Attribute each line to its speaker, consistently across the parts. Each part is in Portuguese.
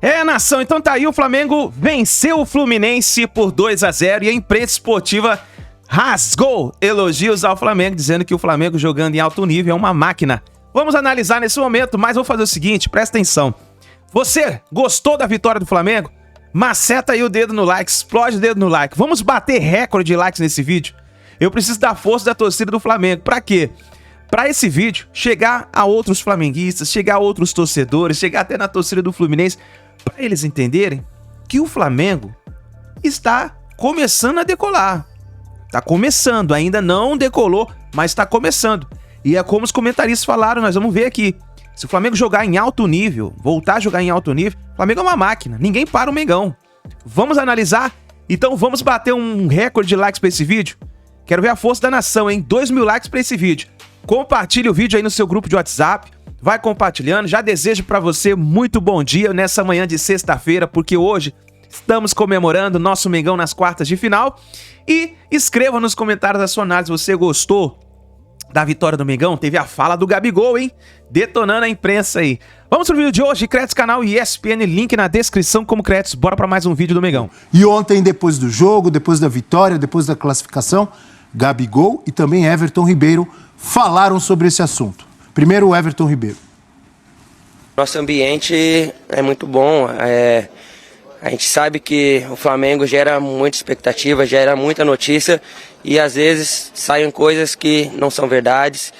Speaker 1: É, nação, então tá aí, o Flamengo venceu o Fluminense por 2-0 e a imprensa esportiva rasgou elogios ao Flamengo, dizendo que o Flamengo jogando em alto nível é uma máquina. Vamos analisar nesse momento, mas vou fazer o seguinte, presta atenção. Você gostou da vitória do Flamengo? Maceta aí o dedo no like, explode o dedo no like. Vamos bater recorde de likes nesse vídeo? Eu preciso da força da torcida do Flamengo. Pra quê? Pra esse vídeo chegar a outros flamenguistas, chegar a outros torcedores, chegar até na torcida do Fluminense, pra eles entenderem que o Flamengo está começando a decolar. Tá começando, ainda não decolou, mas tá começando. E é como os comentaristas falaram, nós vamos ver aqui. Se o Flamengo jogar em alto nível, voltar a jogar em alto nível, o Flamengo é uma máquina, ninguém para o Mengão. Vamos analisar? Então vamos bater um recorde de likes pra esse vídeo? Quero ver a força da nação, hein? 2.000 likes pra esse vídeo. Compartilhe o vídeo aí no seu grupo de WhatsApp, vai compartilhando. Já desejo pra você muito bom dia nessa manhã de sexta-feira, porque hoje estamos comemorando nosso Mengão nas quartas de final. E escreva nos comentários da sua análise, você gostou da vitória do Mengão? Teve a fala do Gabigol, hein? Detonando a imprensa aí. Vamos pro vídeo de hoje, Créditos Canal e ESPN, link na descrição como Créditos. Bora pra mais um vídeo do Mengão.
Speaker 2: E ontem, depois do jogo, depois da vitória, depois da classificação, Gabigol e também Everton Ribeiro falaram sobre esse assunto. Primeiro, o Everton Ribeiro.
Speaker 3: Nosso ambiente é muito bom, a gente sabe que o Flamengo gera muita expectativa, gera muita notícia e às vezes saem coisas que não são verdades.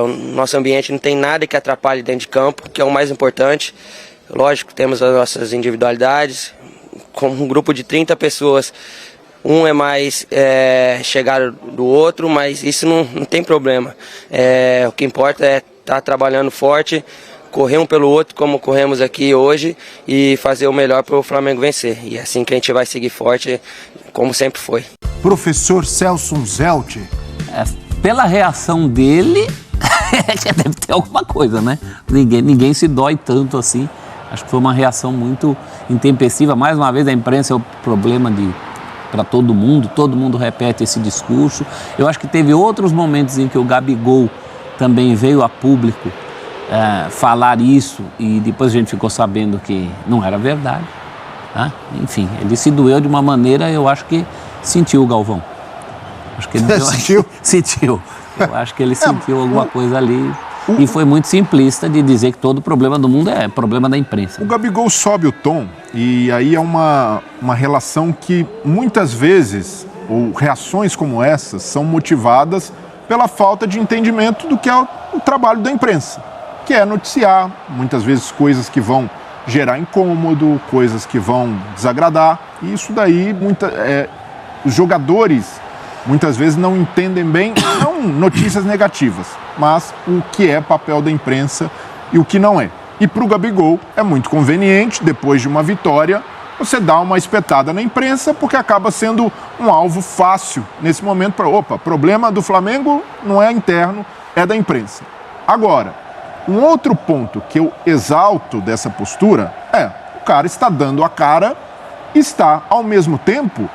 Speaker 3: O nosso ambiente não tem nada que atrapalhe dentro de campo, que é o mais importante. Lógico, temos as nossas individualidades, como um grupo de 30 pessoas, um é mais chegado do outro, mas isso não tem problema. O que importa é estar trabalhando forte, correr um pelo outro como corremos aqui hoje e fazer o melhor para o Flamengo vencer. E é assim que a gente vai seguir forte, como sempre foi.
Speaker 2: Professor Celso Zelt.
Speaker 4: Pela reação dele, deve ter alguma coisa, né? Ninguém se dói tanto assim. Acho que foi uma reação muito intempestiva. Mais uma vez, a imprensa é o problema para todo mundo repete esse discurso. Eu acho que teve outros momentos em que o Gabigol também veio a público falar isso e depois a gente ficou sabendo que não era verdade. Tá? Enfim, ele se doeu de uma maneira, eu acho que sentiu o Galvão. Acho que ele
Speaker 2: sentiu?
Speaker 4: Sentiu. Eu acho que ele sentiu alguma coisa ali e foi muito simplista de dizer que todo problema do mundo é problema da imprensa.
Speaker 5: O Gabigol sobe o tom e aí é uma relação que muitas vezes, ou reações como essas, são motivadas pela falta de entendimento do que é o trabalho da imprensa, que é noticiar, muitas vezes coisas que vão gerar incômodo, coisas que vão desagradar, e isso daí os jogadores muitas vezes não entendem bem, não notícias negativas, mas o que é papel da imprensa e o que não é. E para o Gabigol é muito conveniente, depois de uma vitória, você dá uma espetada na imprensa, porque acaba sendo um alvo fácil nesse momento para, problema do Flamengo não é interno, é da imprensa. Agora, um outro ponto que eu exalto dessa postura o cara está dando a cara, está ao mesmo tempo,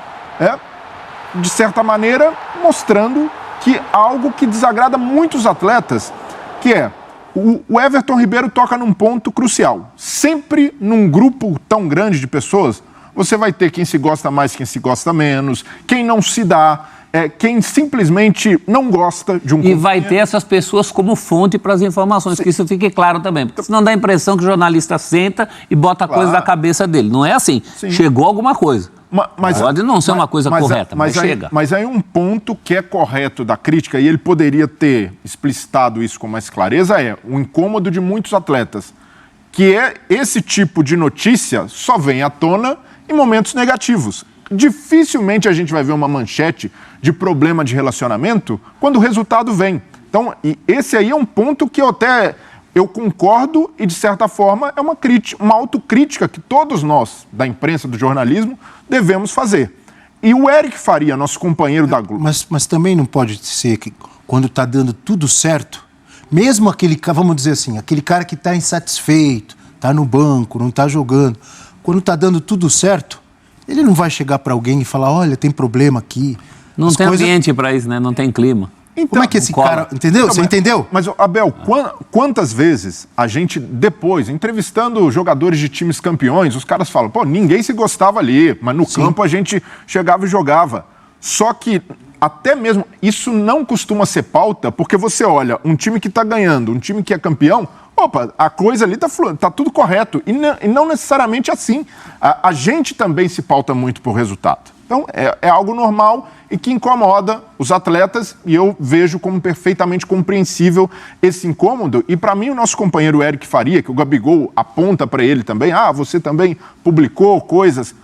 Speaker 5: de certa maneira, mostrando que algo que desagrada muitos atletas, que é o Everton Ribeiro toca num ponto crucial. Sempre num grupo tão grande de pessoas, você vai ter quem se gosta mais, quem se gosta menos, quem não se dá, quem simplesmente não gosta de um
Speaker 4: E vai ter essas pessoas como fonte para as informações, que isso fique claro também. Porque senão dá a impressão que o jornalista senta e bota a coisa da cabeça dele. Não é assim. Sim. Chegou alguma coisa. Pode não ser uma coisa correta, mas chega.
Speaker 5: Mas aí um ponto que é correto da crítica, e ele poderia ter explicitado isso com mais clareza, é o incômodo de muitos atletas, que esse tipo de notícia só vem à tona em momentos negativos. Dificilmente a gente vai ver uma manchete de problema de relacionamento quando o resultado vem. Então, esse aí é um ponto que eu concordo e, de certa forma, é uma autocrítica que todos nós, da imprensa, do jornalismo, devemos fazer. E o Eric Faria, nosso companheiro da Globo...
Speaker 2: Mas também não pode ser que, quando está dando tudo certo, mesmo aquele, vamos dizer assim, aquele cara que está insatisfeito, está no banco, não está jogando, quando está dando tudo certo, ele não vai chegar para alguém e falar, olha, tem problema aqui.
Speaker 4: Não tem ambiente para isso, né? Não tem clima.
Speaker 5: Então,
Speaker 2: como é que esse cara... Entendeu? Você entendeu?
Speaker 5: Mas, Abel, quantas vezes a gente, depois, entrevistando jogadores de times campeões, os caras falam, pô, ninguém se gostava ali, mas no campo a gente chegava e jogava. Só que, até mesmo, isso não costuma ser pauta, porque você olha, um time que está ganhando, um time que é campeão, opa, a coisa ali tá tudo correto. E não necessariamente assim. A gente também se pauta muito por resultado. Então, é algo normal e que incomoda os atletas, e eu vejo como perfeitamente compreensível esse incômodo. E, para mim, o nosso companheiro Eric Faria, que o Gabigol aponta para ele também, você também publicou coisas,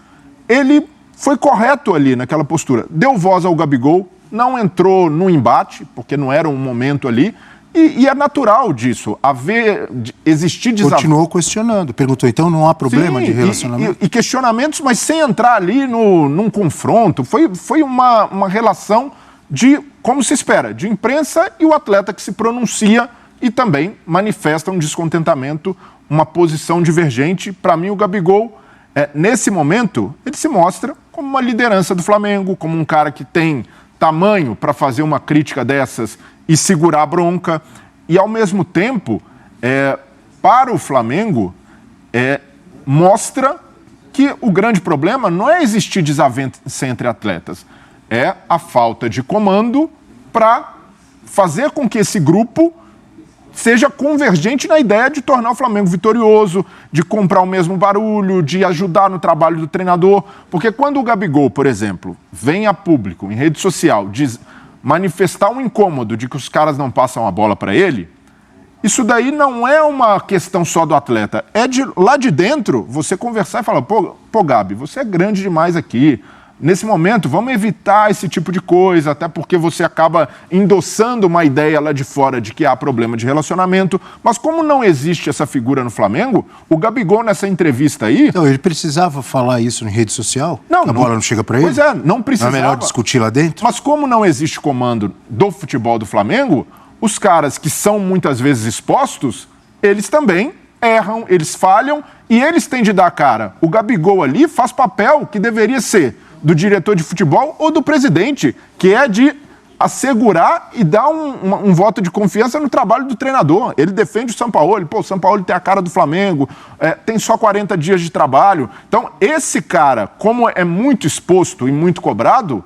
Speaker 5: ele foi correto ali naquela postura. Deu voz ao Gabigol, não entrou no embate, porque não era um momento ali, e é natural disso, existir desafios.
Speaker 2: Continuou questionando, perguntou, então não há problema de relacionamento?
Speaker 5: E questionamentos, mas sem entrar ali num confronto. Foi uma relação de, como se espera, de imprensa e o atleta que se pronuncia e também manifesta um descontentamento, uma posição divergente. Para mim, o Gabigol, nesse momento, ele se mostra como uma liderança do Flamengo, como um cara que tem tamanho para fazer uma crítica dessas e segurar a bronca. E, ao mesmo tempo, para o Flamengo, mostra que o grande problema não é existir desavença entre atletas, é a falta de comando para fazer com que esse grupo seja convergente na ideia de tornar o Flamengo vitorioso, de comprar o mesmo barulho, de ajudar no trabalho do treinador. Porque quando o Gabigol, por exemplo, vem a público, em rede social, manifestar um incômodo de que os caras não passam a bola para ele, isso daí não é uma questão só do atleta. É lá de dentro você conversar e falar, pô, Gabi, você é grande demais aqui. Nesse momento, vamos evitar esse tipo de coisa, até porque você acaba endossando uma ideia lá de fora de que há problema de relacionamento. Mas como não existe essa figura no Flamengo, o Gabigol, nessa entrevista aí...
Speaker 2: Então, ele precisava falar isso em rede social?
Speaker 5: Não,
Speaker 2: a bola não chega para ele?
Speaker 5: Pois não precisava.
Speaker 2: Não é melhor discutir lá dentro?
Speaker 5: Mas como não existe comando do futebol do Flamengo, os caras que são muitas vezes expostos, eles também erram, eles falham e eles têm de dar a cara. O Gabigol ali faz papel que deveria ser do diretor de futebol ou do presidente, que é de assegurar e dar um voto de confiança no trabalho do treinador. Ele defende o Sampaoli. Pô, o Sampaoli tem a cara do Flamengo, tem só 40 dias de trabalho. Então, esse cara, como é muito exposto e muito cobrado,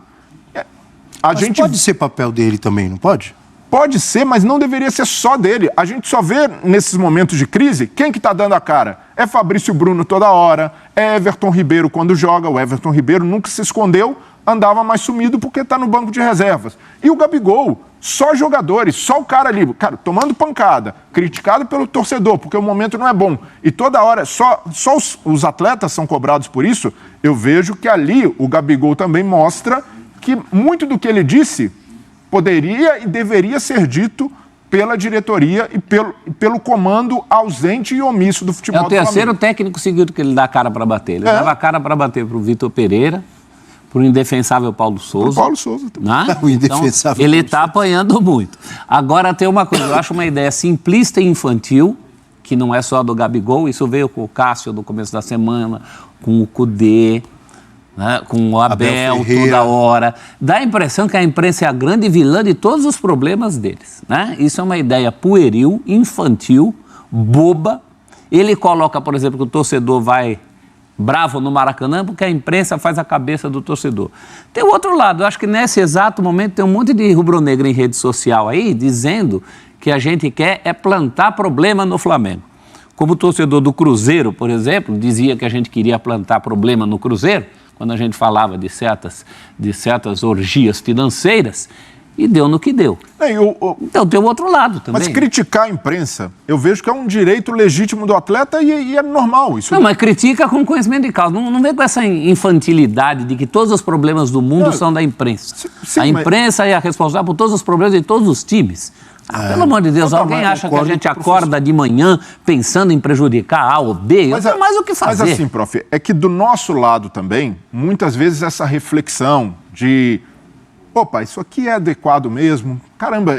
Speaker 2: Mas pode ser papel dele também, não pode?
Speaker 5: Pode ser, mas não deveria ser só dele. A gente só vê, nesses momentos de crise, quem que tá dando a cara? É Fabrício Bruno toda hora, é Everton Ribeiro quando joga. O Everton Ribeiro nunca se escondeu, andava mais sumido porque tá no banco de reservas. E o Gabigol, só jogadores, só o cara ali, cara, tomando pancada, criticado pelo torcedor, porque o momento não é bom. E toda hora, só os atletas são cobrados por isso. Eu vejo que ali o Gabigol também mostra que muito do que ele disse poderia e deveria ser dito pela diretoria e pelo comando ausente e omisso do futebol do Flamengo.
Speaker 4: É o terceiro técnico seguido que ele dá a cara para bater. Ele dava a cara para bater para o Vitor Pereira, para o indefensável Paulo Souza.
Speaker 5: Paulo Souza também.
Speaker 4: Né?
Speaker 2: O indefensável
Speaker 4: então, ele está apanhando muito. Agora, tem uma coisa, eu acho uma ideia simplista e infantil, que não é só do Gabigol, isso veio com o Cássio no começo da semana, com o Cudê, né, com o Abel toda hora. Dá a impressão que a imprensa é a grande vilã de todos os problemas deles. Né? Isso é uma ideia pueril, infantil, boba. Ele coloca, por exemplo, que o torcedor vai bravo no Maracanã porque a imprensa faz a cabeça do torcedor. Tem o outro lado, eu acho que nesse exato momento tem um monte de rubro-negro em rede social aí dizendo que a gente quer é plantar problema no Flamengo. Como o torcedor do Cruzeiro, por exemplo, dizia que a gente queria plantar problema no Cruzeiro, quando a gente falava de certas orgias financeiras, e deu no que deu. Então tem o outro lado também.
Speaker 5: Mas criticar a imprensa, eu vejo que é um direito legítimo do atleta e é normal. Isso
Speaker 4: não, mas critica com conhecimento de causa. Não vem com essa infantilidade de que todos os problemas do mundo são da imprensa. Sim, a imprensa é a responsável por todos os problemas de todos os times. Pelo amor de Deus, alguém acha que a gente acorda de manhã pensando em prejudicar A ou B? Não tem mais o que fazer.
Speaker 5: Mas assim, prof, é que do nosso lado também, muitas vezes essa reflexão de, opa, isso aqui é adequado mesmo? Caramba,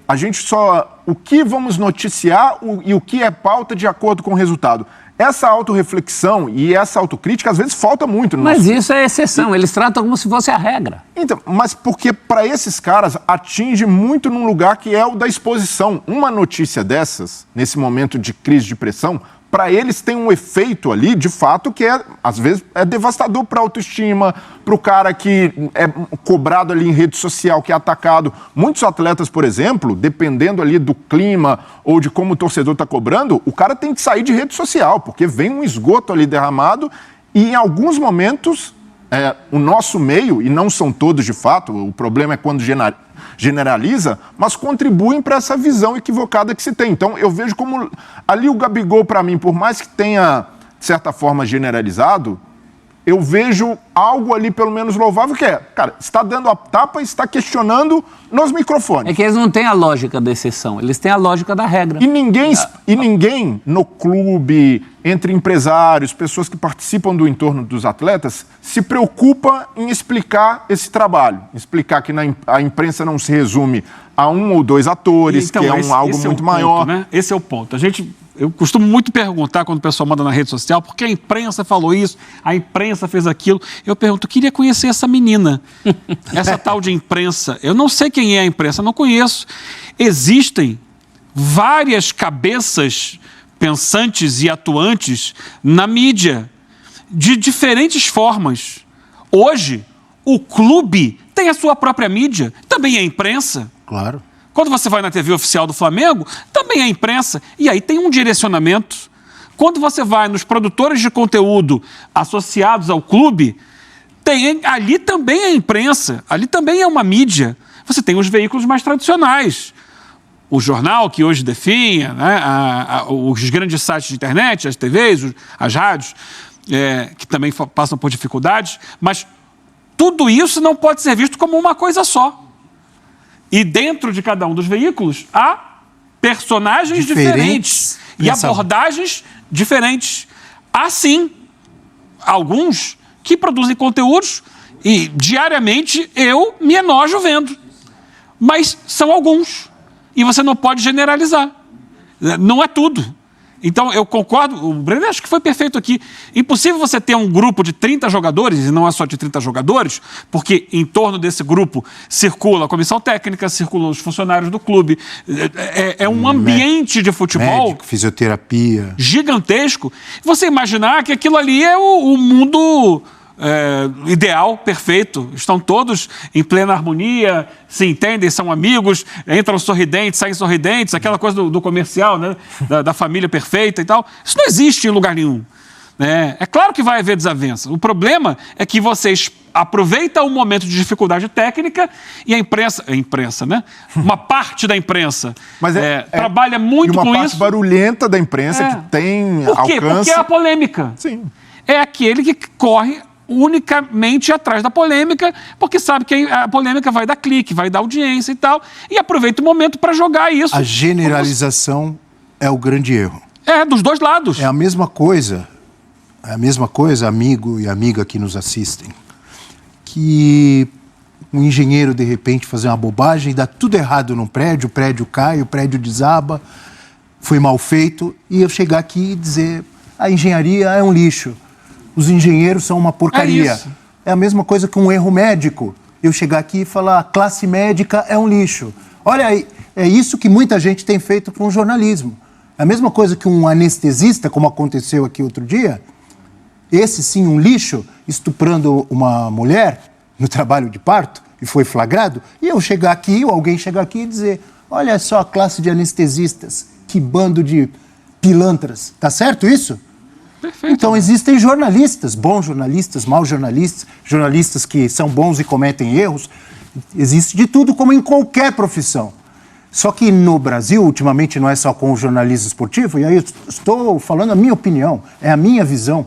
Speaker 5: a gente só... O que vamos noticiar e o que é pauta de acordo com o resultado? essa autorreflexão e essa autocrítica às vezes falta muito.
Speaker 4: Mas isso é exceção, eles tratam como se fosse a regra.
Speaker 5: Então, mas porque para esses caras atinge muito num lugar que é o da exposição. Uma notícia dessas, nesse momento de crise de pressão, para eles tem um efeito ali, de fato, que às vezes é devastador para a autoestima, para o cara que é cobrado ali em rede social, que é atacado. Muitos atletas, por exemplo, dependendo ali do clima ou de como o torcedor está cobrando, o cara tem que sair de rede social, porque vem um esgoto ali derramado e em alguns momentos o nosso meio, e não são todos de fato, o problema é quando generaliza, mas contribuem para essa visão equivocada que se tem. Então, eu vejo como ali o Gabigol, para mim, por mais que tenha, de certa forma, generalizado, eu vejo algo ali, pelo menos, louvável, que cara, está dando a tapa e está questionando nos microfones.
Speaker 4: É que eles não têm a lógica da exceção, eles têm a lógica da regra.
Speaker 5: E ninguém no clube, entre empresários, pessoas que participam do entorno dos atletas, se preocupa em explicar esse trabalho. Explicar que a imprensa não se resume a um ou dois atores, então, que é algo muito maior.
Speaker 6: Né? Esse é o ponto. Eu costumo muito perguntar quando o pessoal manda na rede social, porque a imprensa falou isso, a imprensa fez aquilo. Eu pergunto, eu queria conhecer essa menina, essa tal de imprensa. Eu não sei quem é a imprensa, não conheço. Existem várias cabeças pensantes e atuantes na mídia, de diferentes formas. Hoje, o clube tem a sua própria mídia, também é imprensa.
Speaker 2: Claro.
Speaker 6: Quando você vai na TV oficial do Flamengo, também é imprensa. E aí tem um direcionamento. Quando você vai nos produtores de conteúdo associados ao clube, ali também é imprensa, ali também é uma mídia. Você tem os veículos mais tradicionais. O jornal, que hoje definha, né, os grandes sites de internet, as TVs, as rádios, que também passam por dificuldades, mas tudo isso não pode ser visto como uma coisa só. E dentro de cada um dos veículos há personagens diferentes e abordagens diferentes. Há, sim, alguns que produzem conteúdos e diariamente eu me enojo vendo. Mas são alguns. E você não pode generalizar. Não é tudo. Então, eu concordo, o Breno acho que foi perfeito aqui. Impossível você ter um grupo de 30 jogadores, e não é só de 30 jogadores, porque em torno desse grupo circula a comissão técnica, circulam os funcionários do clube. É um ambiente de futebol...
Speaker 2: Médico, fisioterapia...
Speaker 6: gigantesco. Você imaginar que aquilo ali é o mundo... ideal, perfeito, estão todos em plena harmonia, se entendem, são amigos, entram sorridentes, saem sorridentes, aquela coisa do comercial, né? da família perfeita e tal. Isso não existe em lugar nenhum. É claro que vai haver desavença. O problema é que vocês aproveitam um momento de dificuldade técnica e a imprensa, né? Uma parte da imprensa trabalha muito com isso.
Speaker 5: E uma parte barulhenta da imprensa que tem alcance.
Speaker 6: Por quê? Porque é a polêmica.
Speaker 5: Sim.
Speaker 6: É aquele que corre unicamente atrás da polêmica, porque sabe que a polêmica vai dar clique, vai dar audiência e tal, e aproveita o momento para jogar isso.
Speaker 2: A generalização é o grande erro.
Speaker 6: Dos dois lados.
Speaker 2: É a mesma coisa, amigo e amiga que nos assistem, que um engenheiro, de repente, fazer uma bobagem e dá tudo errado num prédio, o prédio cai, o prédio desaba, foi mal feito, e eu chegar aqui e dizer, a engenharia é um lixo. Os engenheiros são uma porcaria. É a mesma coisa que um erro médico. Eu chegar aqui e falar, a classe médica é um lixo. Olha aí, é isso que muita gente tem feito com o jornalismo. É a mesma coisa que um anestesista, como aconteceu aqui outro dia, esse sim, um lixo, estuprando uma mulher no trabalho de parto, e foi flagrado, e eu chegar aqui, ou alguém chegar aqui e dizer, olha só a classe de anestesistas, que bando de pilantras. Tá certo isso? Perfeito. Então existem jornalistas, bons jornalistas, maus jornalistas, jornalistas que são bons e cometem erros. Existe de tudo, como em qualquer profissão. Só que no Brasil, ultimamente, não é só com o jornalismo esportivo, e aí eu estou falando a minha opinião, é a minha visão.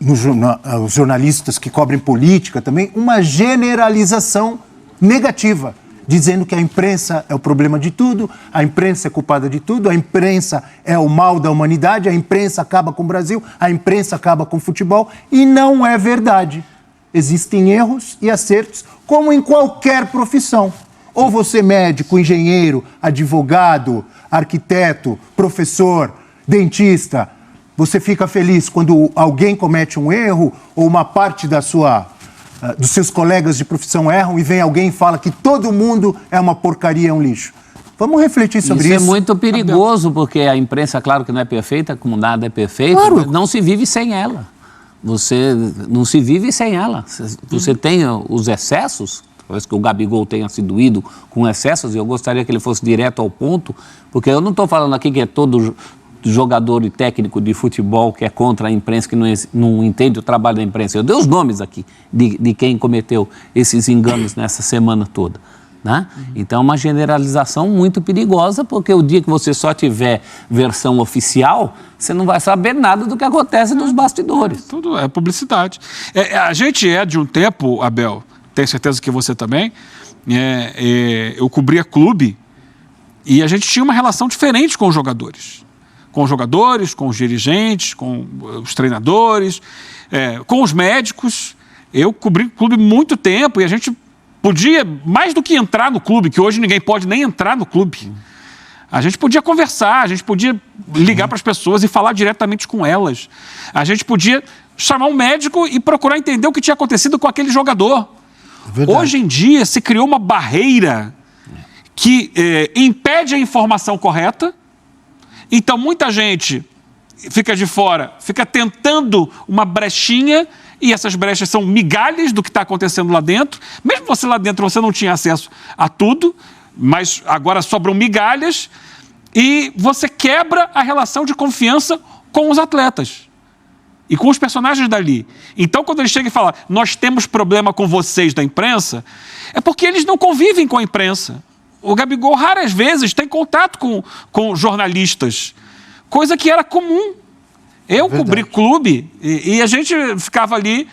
Speaker 2: Os jornalistas que cobrem política também, uma generalização negativa, dizendo que a imprensa é o problema de tudo, a imprensa é culpada de tudo, a imprensa é o mal da humanidade, a imprensa acaba com o Brasil, a imprensa acaba com o futebol, e não é verdade. Existem erros e acertos, como em qualquer profissão. Ou você médico, engenheiro, advogado, arquiteto, professor, dentista, Você fica feliz quando alguém comete um erro ou uma parte dos seus colegas de profissão erram e vem alguém e fala que todo mundo é uma porcaria, é um lixo. Vamos refletir sobre isso.
Speaker 4: Isso é muito perigoso, porque a imprensa, claro que não é perfeita, como nada é perfeito,
Speaker 2: Claro.
Speaker 4: não se vive sem ela. Você não se vive sem ela. Você tem os excessos, talvez que o Gabigol tenha sido ido com excessos, e eu gostaria que ele fosse direto ao ponto, porque eu não estou falando aqui que é todo jogador e técnico de futebol que é contra a imprensa, que não entende o trabalho da imprensa. Eu dei os nomes aqui de quem cometeu esses enganos nessa semana toda. Né? Então é uma generalização muito perigosa, porque o dia que você só tiver versão oficial, você não vai saber nada do que acontece nos bastidores.
Speaker 6: Tudo é publicidade. A gente é de um tempo, Abel, tenho certeza que você também, eu cobria clube e a gente tinha uma relação diferente com os jogadores. Com os jogadores, com os dirigentes, com os treinadores, com os médicos. Eu cobri clube muito tempo e a gente podia, mais do que entrar no clube, que hoje ninguém pode nem entrar no clube, a gente podia conversar, a gente podia ligar para as pessoas e falar diretamente com elas. A gente podia chamar um médico e procurar entender o que tinha acontecido com aquele jogador.
Speaker 2: Verdade.
Speaker 6: Hoje em dia se criou uma barreira que impede a informação correta. Então muita gente fica de fora, fica tentando uma brechinha, e essas brechas são migalhas do que está acontecendo lá dentro. Mesmo você lá dentro, você não tinha acesso a tudo, mas agora sobram migalhas e você quebra a relação de confiança com os atletas e com os personagens dali. Então, quando ele chega e fala, nós temos problema com vocês da imprensa, é porque eles não convivem com a imprensa. O Gabigol raras vezes tem contato com jornalistas, coisa que era comum. Eu cobri clube e a gente ficava ali,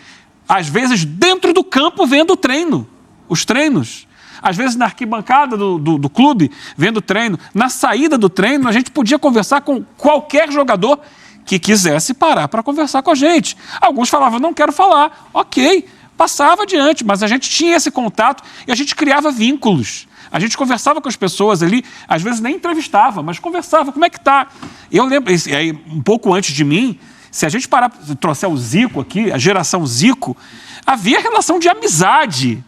Speaker 6: às vezes, dentro do campo vendo o treino, os treinos. Às vezes, na arquibancada do clube, vendo o treino. Na saída do treino, a gente podia conversar com qualquer jogador que quisesse parar para conversar com a gente. Alguns falavam, não quero falar. Ok, passava adiante, mas a gente tinha esse contato e a gente criava vínculos. A gente conversava com as pessoas ali, às vezes nem entrevistava, mas conversava, como é que tá? Eu lembro, aí, um pouco antes de mim, se a gente trouxer o Zico aqui, a geração Zico, havia relação de amizade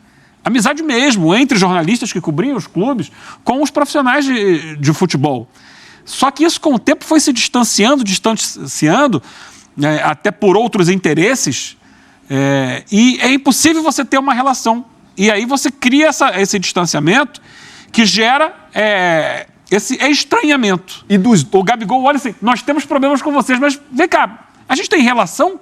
Speaker 6: mesmo, entre jornalistas que cobriam os clubes, com os profissionais de futebol. Só que isso, com o tempo, foi se distanciando, até por outros interesses, e é impossível você ter uma relação. E aí você cria esse distanciamento que gera esse estranhamento. O Gabigol olha assim, nós temos problemas com vocês, mas vem cá, a gente tem relação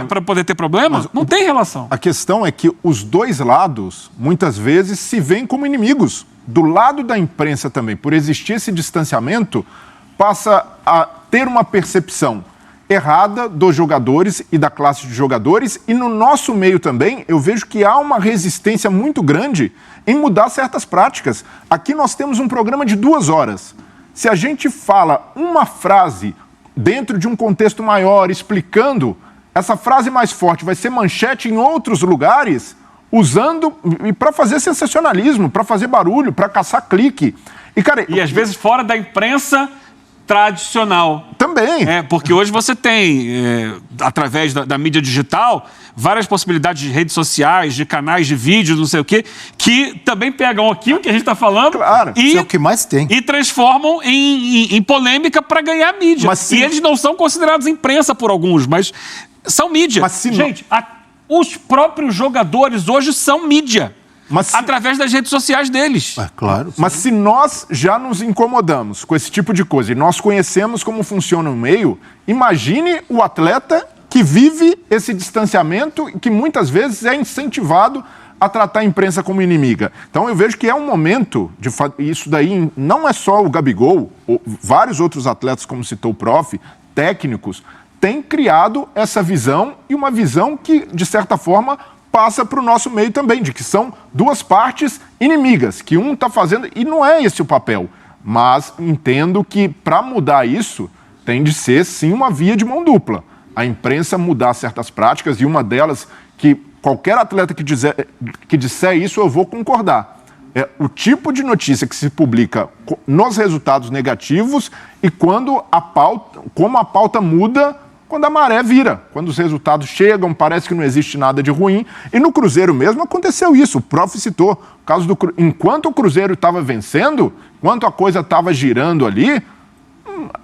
Speaker 6: para poder ter problema? Não tem relação.
Speaker 5: A questão é que os dois lados, muitas vezes, se veem como inimigos. Do lado da imprensa também, por existir esse distanciamento, passa a ter uma percepção errada dos jogadores e da classe de jogadores, e no nosso meio também eu vejo que há uma resistência muito grande em mudar certas práticas. Aqui nós temos um programa de 2 horas. Se a gente fala uma frase dentro de um contexto maior, explicando, essa frase mais forte vai ser manchete em outros lugares, usando para fazer sensacionalismo, para fazer barulho, para caçar clique.
Speaker 6: E às vezes fora da imprensa tradicional.
Speaker 5: Também.
Speaker 6: Porque hoje você tem, através da mídia digital, várias possibilidades de redes sociais, de canais de vídeos, não sei o quê, que também pegam aquilo que a gente está falando,
Speaker 2: claro, isso é o que mais tem,
Speaker 6: e transformam em polêmica para ganhar mídia. E eles não são considerados imprensa por alguns, mas são mídia. Gente, os próprios jogadores hoje são mídia. Através das redes sociais deles.
Speaker 2: Claro.
Speaker 5: Mas se nós já nos incomodamos com esse tipo de coisa e nós conhecemos como funciona o meio, imagine o atleta que vive esse distanciamento e que muitas vezes é incentivado a tratar a imprensa como inimiga. Então eu vejo que é um momento de isso daí, não é só o Gabigol, vários outros atletas, como citou o prof, técnicos, têm criado essa visão, e uma visão que, de certa forma, passa para o nosso meio também, de que são duas partes inimigas, que um está fazendo, e não é esse o papel. Mas entendo que, para mudar isso, tem de ser, sim, uma via de mão dupla. A imprensa mudar certas práticas, e uma delas, que qualquer atleta que disser isso, eu vou concordar. o tipo de notícia que se publica nos resultados negativos e como a pauta muda quando a maré vira, quando os resultados chegam, parece que não existe nada de ruim. E no Cruzeiro mesmo aconteceu isso, o prof citou. O caso enquanto o Cruzeiro estava vencendo, enquanto a coisa estava girando ali,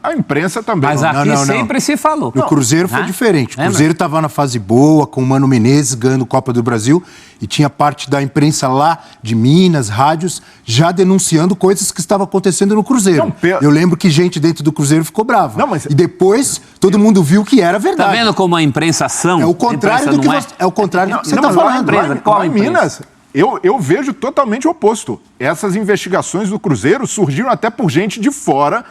Speaker 5: a imprensa também.
Speaker 4: Mas aqui sempre se falou.
Speaker 2: No Cruzeiro foi diferente. O Cruzeiro estava na fase boa, com o Mano Menezes ganhando Copa do Brasil, e tinha parte da imprensa lá, de Minas, rádios, já denunciando coisas que estavam acontecendo no Cruzeiro. Eu lembro que gente dentro do Cruzeiro ficou brava. E depois, todo mundo viu que era verdade.
Speaker 4: Tá vendo como a imprensa são?
Speaker 2: É o contrário do que você está falando.
Speaker 5: Lá em Minas, eu vejo totalmente o oposto. Essas investigações do Cruzeiro surgiram até por gente de fora,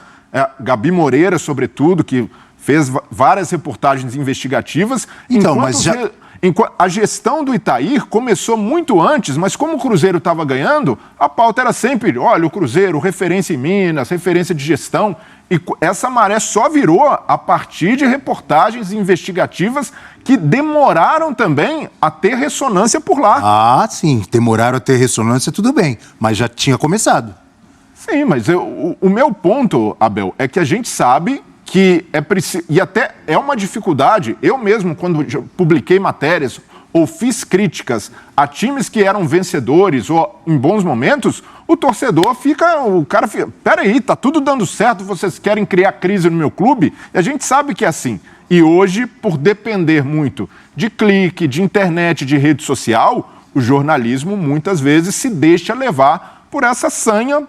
Speaker 5: Gabi Moreira, sobretudo, que fez várias reportagens investigativas.
Speaker 2: Então, mas
Speaker 5: a gestão do Itair começou muito antes, mas como o Cruzeiro estava ganhando, a pauta era sempre, olha, o Cruzeiro, referência em Minas, referência de gestão. E essa maré só virou a partir de reportagens investigativas que demoraram também a ter ressonância por lá.
Speaker 2: Ah, sim, demoraram a ter ressonância, tudo bem, mas já tinha começado.
Speaker 5: Sim, mas o meu ponto, Abel, é que a gente sabe que é preciso, e até é uma dificuldade. Eu mesmo, quando publiquei matérias ou fiz críticas a times que eram vencedores ou em bons momentos, o cara fica, peraí, tá tudo dando certo, vocês querem criar crise no meu clube? E a gente sabe que é assim. E hoje, por depender muito de clique, de internet, de rede social, o jornalismo muitas vezes se deixa levar por essa sanha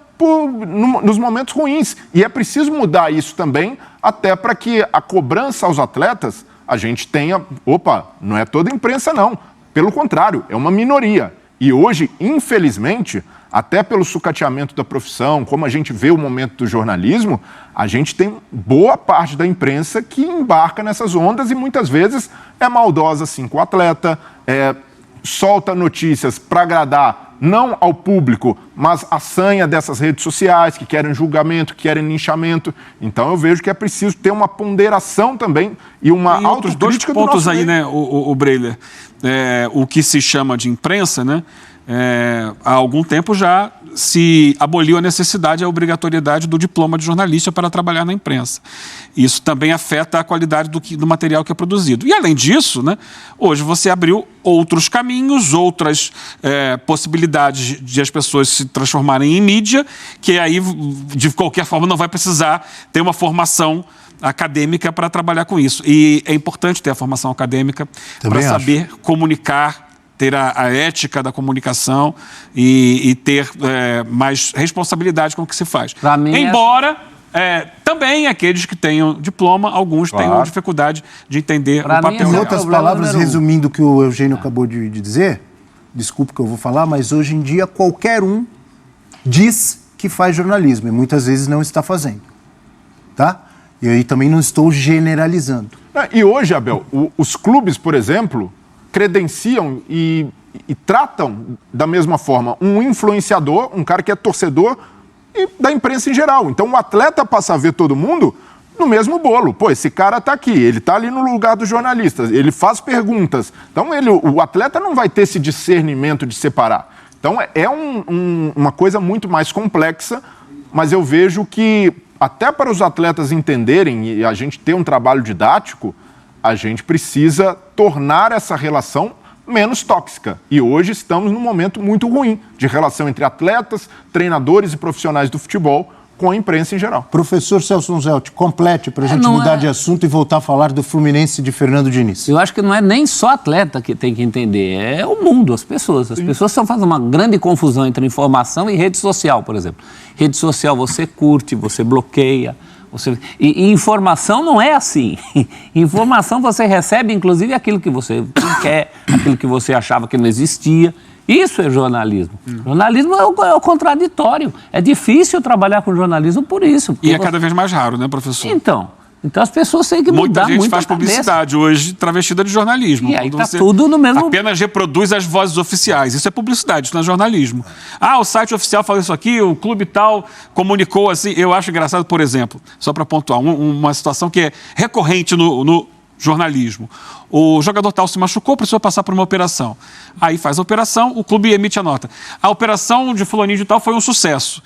Speaker 5: nos momentos ruins. E é preciso mudar isso também, até para que a cobrança aos atletas, a gente tenha... Opa, não é toda a imprensa, não. Pelo contrário, é uma minoria. E hoje, infelizmente, até pelo sucateamento da profissão, como a gente vê o momento do jornalismo, a gente tem boa parte da imprensa que embarca nessas ondas e muitas vezes é maldosa, assim, com o atleta, solta notícias para agradar não ao público, mas a sanha dessas redes sociais que querem julgamento, que querem linchamento. Então eu vejo que é preciso ter uma ponderação também e uma autocrítica do nosso
Speaker 6: pontos aí, né, o Breler, o que se chama de imprensa, né? Há algum tempo já se aboliu a necessidade e a obrigatoriedade do diploma de jornalista para trabalhar na imprensa. Isso também afeta a qualidade do material que é produzido. E, além disso, né, hoje você abriu outros caminhos, outras possibilidades de as pessoas se transformarem em mídia, que aí, de qualquer forma, não vai precisar ter uma formação acadêmica para trabalhar com isso. E é importante ter a formação acadêmica para saber comunicar, ter a ética da comunicação e ter mais responsabilidade com o que se faz. Embora também aqueles que tenham diploma, alguns tenham dificuldade de entender o papel.
Speaker 2: Em outras palavras, resumindo o que o Eugênio acabou de dizer, desculpe que eu vou falar, mas hoje em dia qualquer um diz que faz jornalismo e muitas vezes não está fazendo. Tá? E aí também não estou generalizando.
Speaker 5: E hoje, Abel, os clubes, por exemplo, credenciam e tratam da mesma forma um influenciador, um cara que é torcedor, e da imprensa em geral. Então o atleta passa a ver todo mundo no mesmo bolo. Pô, esse cara tá aqui, ele tá ali no lugar dos jornalistas, ele faz perguntas. Então o atleta não vai ter esse discernimento de separar. Então é uma coisa muito mais complexa, mas eu vejo que até para os atletas entenderem e a gente ter um trabalho didático, a gente precisa tornar essa relação menos tóxica. E hoje estamos num momento muito ruim de relação entre atletas, treinadores e profissionais do futebol com a imprensa em geral.
Speaker 2: Professor Celso Zelt, complete para a gente mudar de assunto e voltar a falar do Fluminense de Fernando Diniz.
Speaker 4: Eu acho que não é nem só atleta que tem que entender, é o mundo, as pessoas. As pessoas estão fazendo uma grande confusão entre informação e rede social, por exemplo. Rede social você curte, você bloqueia. E informação não é assim. Informação você recebe, inclusive, aquilo que você quer, aquilo que você achava que não existia. Isso é jornalismo. Jornalismo é o contraditório. É difícil trabalhar com jornalismo por isso.
Speaker 6: E é cada vez mais raro, né, professor?
Speaker 4: Então as pessoas têm que mudar muito a
Speaker 6: gente faz publicidade hoje travestida de jornalismo.
Speaker 4: E aí tá tudo no mesmo...
Speaker 6: Apenas reproduz as vozes oficiais. Isso é publicidade, isso não é jornalismo. O site oficial falou isso aqui, o clube tal comunicou assim. Eu acho engraçado, por exemplo, só para pontuar, uma situação que é recorrente no jornalismo. O jogador tal se machucou, precisou passar por uma operação. Aí faz a operação, o clube emite a nota. A operação de fulaninho de tal foi um sucesso.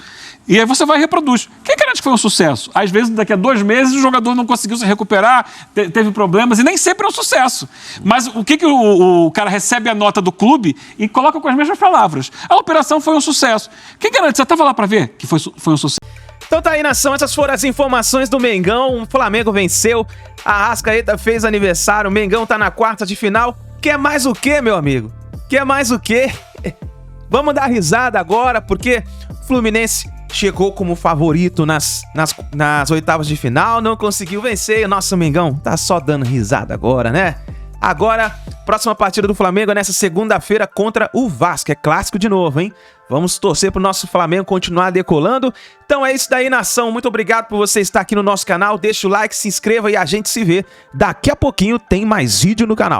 Speaker 6: E aí você vai e reproduz. Quem garante que foi um sucesso? Às vezes, daqui a 2 meses, o jogador não conseguiu se recuperar, teve problemas, e nem sempre é um sucesso. Mas o que o cara recebe a nota do clube e coloca com as mesmas palavras? A operação foi um sucesso. Quem garante? Você estava lá para ver que foi um sucesso?
Speaker 1: Então tá aí, nação, essas foram as informações do Mengão. O Flamengo venceu, a Arrascaeta fez aniversário, o Mengão tá na quarta de final. Quer mais o quê, meu amigo? Quer mais o quê? Vamos dar risada agora, porque o Fluminense chegou como favorito nas oitavas de final, não conseguiu vencer. Nossa, o Mengão tá só dando risada agora, né? Agora, próxima partida do Flamengo é nessa segunda-feira contra o Vasco. É clássico de novo, hein? Vamos torcer pro nosso Flamengo continuar decolando. Então é isso daí, nação. Muito obrigado por você estar aqui no nosso canal. Deixa o like, se inscreva e a gente se vê. Daqui a pouquinho tem mais vídeo no canal.